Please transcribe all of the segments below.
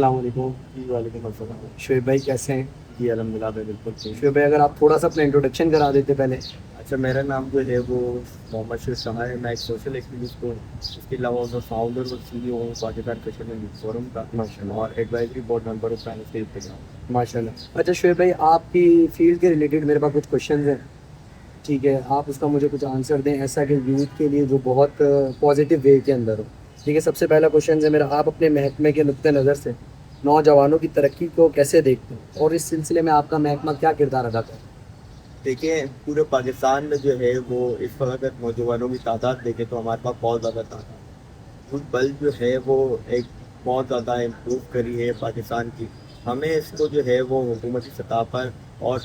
السلام علیکم. جی وعلیکم السلام. شعیب بھائی کیسے ہیں؟ جی الحمد للہ میں بالکل ٹھیک. شعیب بھائی اگر آپ تھوڑا سا اپنا انٹروڈکشن کرا دیتے پہلے. اچھا میرا نام جو ہے وہ محمد شیر شاہ ہے. میں ایک سوشل ایکٹیوسٹ ہوں. اس کے علاوہ میں فاؤنڈر اور CEO ہوں پاکستان کشمیر نیوز فورم کا ماشاء اللہ. اور ایڈوائزری بورڈ ممبر ہوں پرائم اسٹیٹ پہ. ماشاء اللہ. اچھا شعیب بھائی آپ کی فیلڈ کے ریلیٹڈ میرے پاس کچھ کوشچنز ہیں. ٹھیک ہے آپ اس کا مجھے کچھ آنسر دیں ایسا کہ یوتھ کے لیے جو بہت پازیٹیو وے کے اندر ہو. ٹھیک ہے. سب سے پہلا کوشچن ہے میرا, آپ اپنے محکمے کے نقطۂ نظر سے نوجوانوں کی ترقی کو کیسے دیکھتے ہیں اور اس سلسلے میں آپ کا محکمہ کیا کردار ادا کرتا ہے؟ دیکھیں پورے پاکستان میں جو ہے وہ اس وقت اگر نوجوانوں کی تعداد دیکھیں تو ہمارے پاس بہت زیادہ تعداد ہے. یوتھ بل جو ہے وہ ایک بہت زیادہ امپروو کری ہے پاکستان کی. ہمیں اس کو جو ہے وہ حکومتی سطح پر اور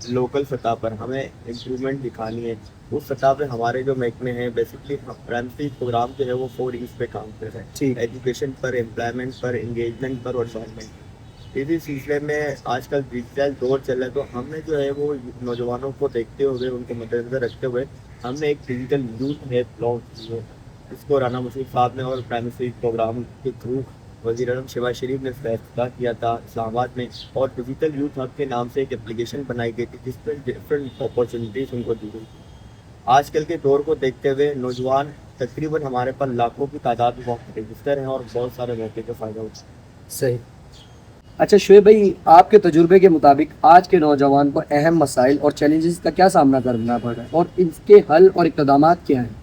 لوکل سطح پر ہمیں امپرومنٹ دکھانی ہے. اس سطح پہ ہمارے جو محکمے ہیں بیسکلی پرائمری پروگرام جو ہے وہ 4 ایز پہ کام کر رہے ہیں. ٹھیک. ایجوکیشن پر, امپلائمنٹ پر, انگیجمنٹ پر اور ڈیولپمنٹ. اسی سلسلے میں آج کل ڈیجیٹل دور چل رہا ہے تو ہم نے جو ہے وہ نوجوانوں کو دیکھتے ہوئے ان کو مد نظر رکھتے ہوئے ہم نے ایک ڈیجیٹل یوتھ ایپ لانچ کی ہے. اس کو رانا مشرف صاحب نے اور پرائمری پروگرام کے تھرو وزیر اعظم شہباز شریف نے افتتاح کیا تھا اسلام آباد میں. اور ڈیجیٹل یوتھ ہب کے نام سے ایک اپلیکیشن بنائی گئی تھی جس پر ڈفرینٹ اپارچونیٹیز ان کو دی گئی. آج کل کے دور کو دیکھتے ہوئے نوجوان تقریباً ہمارے پاس لاکھوں کی تعداد میں وہاں رجسٹر ہیں اور بہت سارے موقع کا فائدہ ہوتا ہے. صحیح. اچھا شعیب بھائی آپ کے تجربے کے مطابق آج کے نوجوان کو اہم مسائل اور چیلنجز کا کیا سامنا کرنا پڑ رہا ہے اور اس کے حل اور اقتدامات کیا ہیں؟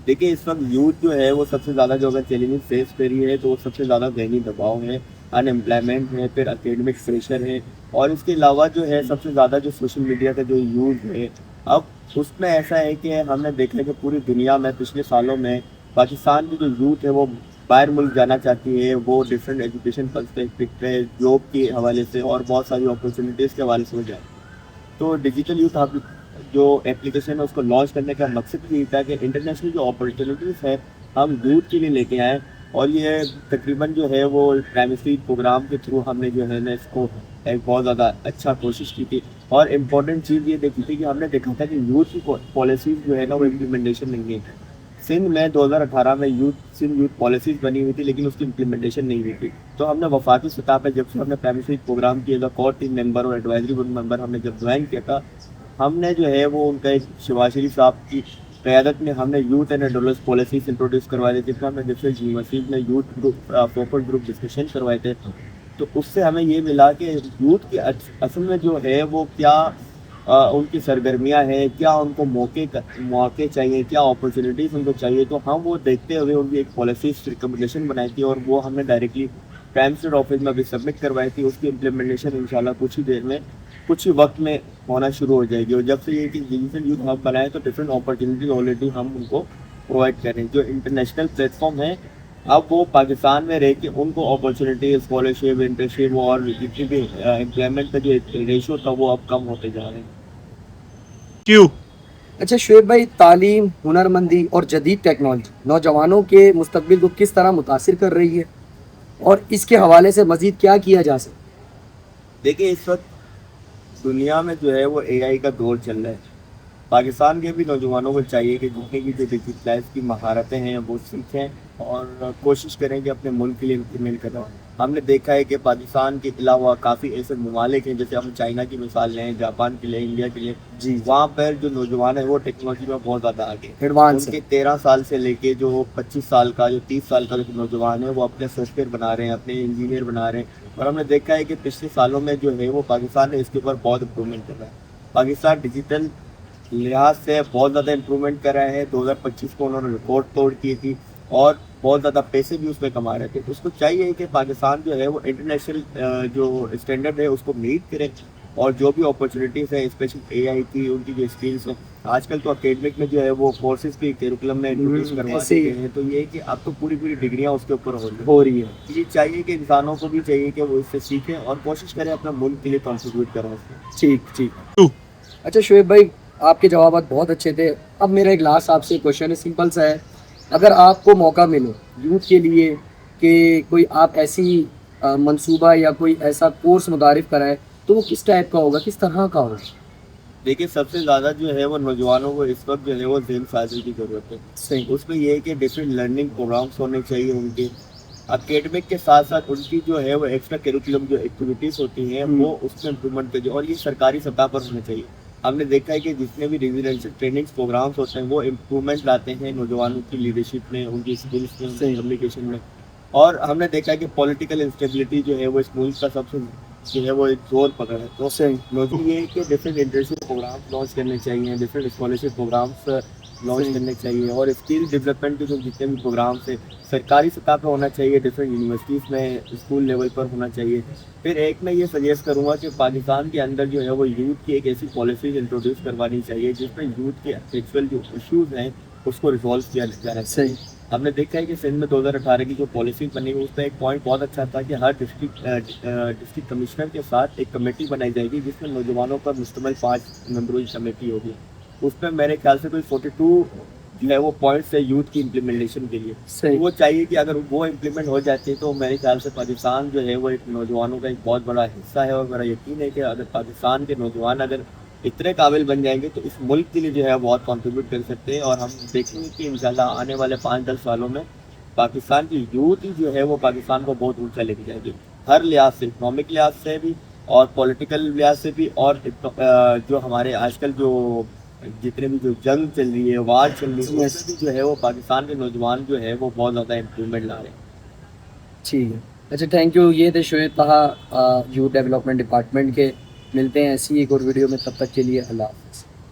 دیکھیے اس وقت یوتھ جو ہے وہ سب سے زیادہ جو اگر چیلنجز فیس کر رہی ہے تو وہ سب سے زیادہ ذہنی دباؤ ہے, ان امپلائمنٹ ہے, پھر اکیڈمک پریشر ہے, اور اس کے علاوہ جو ہے سب سے زیادہ جو سوشل میڈیا کا جو یوز ہے. اب اس میں ایسا ہے کہ ہم نے دیکھا ہے کہ پوری دنیا میں پچھلے سالوں میں پاکستان کی جو یوتھ ہے وہ باہر ملک جانا چاہتی ہے. وہ ڈفرینٹ ایجوکیشن پرسپیکٹو ہے, جاب کے حوالے سے اور بہت ساری اپرچونیٹیز کے حوالے سے ہو جائے. تو ڈیجیٹل یوتھ ہب جو ایپلیکیشن ہے اس کو لانچ کرنے کا مقصد یہ تھا کہ انٹرنیشنل جو اپرچونیٹیز ہے ہم یوتھ کے لیے لے کے آئیں. اور یہ تقریباً جو ہے وہ پرائمری پروگرام کے تھرو ہم نے جو ہے نا اس کو ایک بہت زیادہ اچھا کوشش کی تھی. اور امپورٹنٹ چیز یہ دیکھی تھی کہ ہم نے دیکھا تھا کہ یوتھ کی پالیسیز جو ہے نا وہ امپلیمنٹیشن نہیں ہے. سندھ میں 2018 میں سندھ یوتھ پالیسیز بنی ہوئی تھی لیکن اس کی امپلیمنٹیشن نہیں ہوئی تھی. تو ہم نے وفاقی سطح پہ جب سے ہم نے پرائمری پروگرام کی کور ٹیم ممبر اور ایڈوائزری بورڈ ممبر ہم نے جب جوائن کیا تھا, ہم نے جو ہے وہ ان کا ایک شہباز شریف صاحب کی قیادت میں ہم نے youth and adolescent policies introduce کروائے تھے. جس میں ہم نے ڈفرینٹ یونیورسٹیز میں youth group focus group discussion کروائے تھے. تو اس سے ہمیں یہ ملا کہ یوتھ کی اصل میں جو ہے وہ کیا ان کی سرگرمیاں ہیں, کیا ان کو موقع چاہیے, کیا اپرچونیٹیز ان کو چاہیے. تو ہم وہ دیکھتے ہوئے ان کی ایک پالیسیز ریکمنڈیشن بنائی تھی اور وہ ہم نے ڈائریکٹلی پرائم منسٹر آفس میں ابھی سبمٹ کروائی تھی. اس کی امپلیمنٹیشن انشاءاللہ کچھ ہی دیر میں کچھ ہی وقت میں ہونا شروع ہو جائے گی. اور جب سے یہ کہ ڈیجیٹل یوتھ ہب بنائے تو ڈفرینٹ اپرچونیٹیز آلریڈی ہم ان کو پرووائڈ کریں. جو انٹرنیشنل پلیٹ فارم ہے اب وہ پاکستان میں رہ کے ان کو اپرچونیٹی, اسکالرشپ, انٹرنشپ اور جتنی بھی امپلائمنٹ کا جو ریشو تھا وہ اب کم ہوتے جا رہے ہیں. کیوں؟ اچھا شعیب بھائی تعلیم, ہنرمندی اور جدید ٹیکنالوجی نوجوانوں کے مستقبل کو کس طرح متاثر کر رہی ہے اور اس کے حوالے سے مزید کیا کیا جا سکتا؟ دیکھیں اس وقت دنیا میں جو ہے وہ AI کا دور چل رہا ہے. پاکستان کے بھی نوجوانوں کو چاہیے کہ جتنے کی جو ڈیجیٹلائز کی مہارتیں ہیں وہ سیکھیں اور کوشش کریں کہ اپنے ملک کے لیے امپلیمنٹ کریں. ہم نے دیکھا ہے کہ پاکستان کے علاوہ کافی ایسے ممالک ہیں جیسے ہم چائنا کی مثال لیں, جاپان کے لیے, انڈیا کے لیے. جی وہاں پر جو نوجوان ہیں وہ ٹیکنالوجی میں بہت زیادہ آگے. ایڈوانس ان کے 13 سال سے لے کے جو 25 سال کا, جو 30 سال کا جو نوجوان ہے وہ اپنے سافٹ ویئر بنا رہے ہیں, اپنے انجینئر بنا رہے ہیں. اور ہم نے دیکھا ہے کہ پچھلے سالوں میں جو ہے وہ پاکستان نے اس کے اوپر بہت امپرومنٹ کر رہا ہے. پاکستان ڈیجیٹل لحاظ سے بہت زیادہ امپرومنٹ کر رہے ہیں. 2025 کو انہوں نے ریکارڈ توڑ کی تھی اور بہت زیادہ پیسے بھی اس میں کما رہے تھے. اس کو چاہیے کہ پاکستان جو ہے وہ انٹرنیشنل جو اسٹینڈرڈ ہے اس کو میٹ کرے اور جو بھی اپرچونیٹیز ہیں اسپیشل AI کی, ان کی جو اسکلس ہیں آج کل تو اکیڈمک میں جو ہے وہ کورسز بھی کیریکولم میں انٹروڈیوس کروا دیتے ہیں. تو یہ کہ اب تو پوری ڈگریاں اس کے اوپر ہو رہی ہیں. یہ چاہیے کہ انسانوں کو بھی چاہیے کہ وہ اس سے سیکھیں اور کوشش کریں اپنا ملک کے لیے کنٹریبیوٹ کریں اس میں. ٹھیک. اچھا شعیب بھائی آپ کے جوابات بہت اچھے تھے. اب میرا ایک لاسٹ آپ سے کوشچن ہے, سمپل سا ہے. اگر آپ کو موقع ملے یوتھ کے لیے کہ کوئی آپ ایسی منصوبہ یا کوئی ایسا کورس متعارف کرائے تو وہ کس ٹائپ کا ہوگا, کس طرح کا ہوگا؟ دیکھیے سب سے زیادہ جو ہے وہ نوجوانوں کو اس وقت جو ہے وہ ذہن سازی کی ضرورت ہے. صحیح. اس میں یہ ہے کہ ڈفرینٹ لرننگ پروگرامس ہونے چاہیے ان کے. اکیڈمک کے ساتھ ساتھ ان کی جو ہے وہ ایکسٹرا کریکولم جو ایکٹیویٹیز ہوتی ہیں وہ اس میں امپرومنٹ کریے، اور یہ سرکاری سطح پر ہونا چاہیے. ہم نے دیکھا ہے کہ جتنے بھی ریزیڈینشیل ٹریننگس پروگرامس ہوتے ہیں وہ امپرومنٹ لاتے ہیں نوجوانوں کی لیڈرشپ میں، ان کی اسکلس میں، ان کی کمیونیکیشن میں. اور ہم نے دیکھا ہے کہ پولیٹیکل انسٹیبلٹی جو ہے وہ اس ملک کا سب سے جو ہے وہ ایک زور پکڑ ہے. تو نوجوان یہ ہے کہ ڈفرینٹ انٹرنشپ پروگرامس لانچ کرنے چاہیے، ڈفرینٹ اسکالرشپ پروگرامس لانچ کرنے چاہیے، اور اسکل ڈیولپمنٹ کے جو جتنے بھی پروگرامس ہیں سرکاری سطح پہ ہونا چاہیے، ڈفرینٹ یونیورسٹیز میں، اسکول لیول پر ہونا چاہیے. پھر ایک میں یہ سجیسٹ کروں گا کہ پاکستان کے اندر جو ہے وہ یوتھ کی ایک ایسی پالیسیز انٹروڈیوس کروانی چاہیے جس میں یوتھ کے ایکچوئل جو ایشوز ہیں اس کو ریزالو کیا جانا چاہیے. ہم نے دیکھا ہے کہ سندھ میں 2018 کی جو پالیسیز بنی ہوئی اس میں ایک پوائنٹ بہت اچھا تھا کہ ہر ڈسٹرکٹ کمشنر کے ساتھ ایک کمیٹی بنائی جائے گی جس میں نوجوانوں پر مشتمل 5 ممبروں کی کمیٹی ہوگی. اس میں میرے خیال سے کوئی 42 جو ہے وہ پوائنٹس ہے یوتھ کی امپلیمنٹیشن کے لیے. وہ چاہیے کہ اگر وہ امپلیمنٹ ہو جاتی ہے تو میرے خیال سے پاکستان جو ہے وہ ایک نوجوانوں کا ایک بہت بڑا حصہ ہے. اور میرا یقین ہے کہ اگر پاکستان کے نوجوان اگر اتنے قابل بن جائیں گے تو اس ملک کے لیے جو ہے بہت کنٹریبیوٹ کر سکتے ہیں. اور ہم دیکھیں گے کہ انشاءاللہ آنے والے 5-10 سالوں میں پاکستان کی یوتھ ہی جو ہے وہ پاکستان کو بہت اونچا لے کے جائے گی، ہر لحاظ سے، اکنامک لحاظ سے بھی اور پولیٹیکل لحاظ سے بھی. اور جو ہمارے آج کل جو جتنے بھی جو جنگ چل رہی ہے، وار چل رہی ہے، اس میں بھی جو ہے وہ پاکستان کے نوجوان جو ہے وہ بہت زیادہ امپرومنٹ لا رہے ہیں. ٹھیک ہے. اچھا تھینک یو. یہ تھے شعیب طہا، یوتھ ڈیولپمنٹ ڈپارٹمنٹ کے. ملتے ہیں ایسی ایک اور ویڈیو میں، تب تک کے لیے اللہ حافظ.